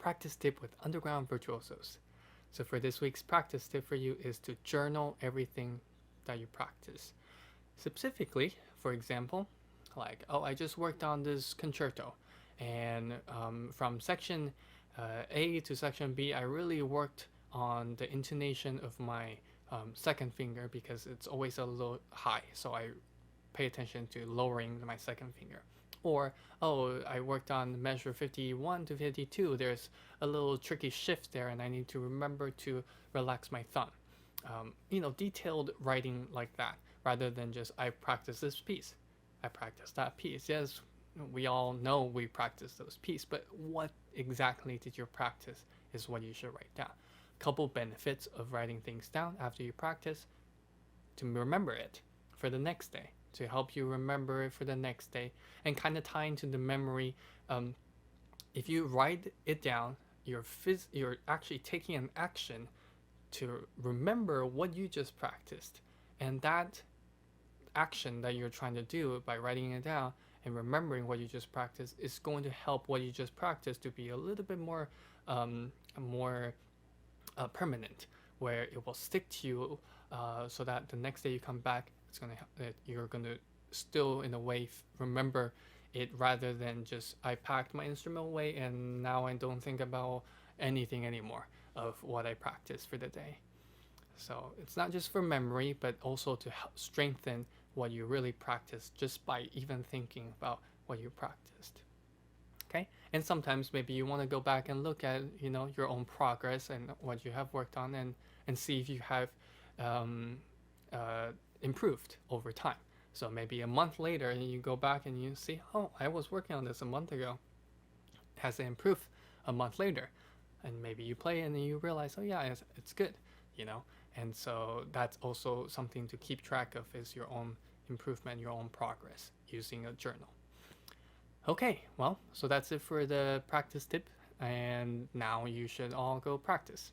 practice tip with Underground Virtuosos. So for this week's practice tip for you is to journal everything that you practice. Specifically, for example, like, oh, I just worked on this concerto, and from section A to section B, I really worked on the intonation of my second finger because it's always a little high, so I pay attention to lowering my second finger. Or, oh, I worked on measure 51 to 52. There's a little tricky shift there, and I need to remember to relax my thumb. Detailed writing like that, rather than just I practice this piece, I practice that piece. Yes, we all know we practice those pieces, but what exactly did you practice is what you should write down. Couple benefits of writing things down after you practice: to remember it for the next day, to help you remember it for the next day, and kind of tie into the memory. If you write it down, you're actually taking an action to remember what you just practiced, and that action that you're trying to do by writing it down and remembering what you just practiced is going to help what you just practiced to be a little bit more permanent, where it will stick to you, so that the next day you come back, you're gonna still in a way remember it, rather than just I packed my instrument away and now I don't think about anything anymore of what I practiced for the day. So it's not just for memory, but also to help strengthen what you really practiced just by even thinking about what you practiced. Okay, and sometimes maybe you want to go back and look at your own progress and what you have worked on, and see if you have um, improved over time. So maybe a month later, you go back and you see, oh, I was working on this a month ago. Has it improved a month later? And maybe you play and then you realize, oh yeah, it's good, you know. And so that's also something to keep track of, is your own improvement, your own progress using a journal. Okay, well, so that's it for the practice tip, and now you should all go practice.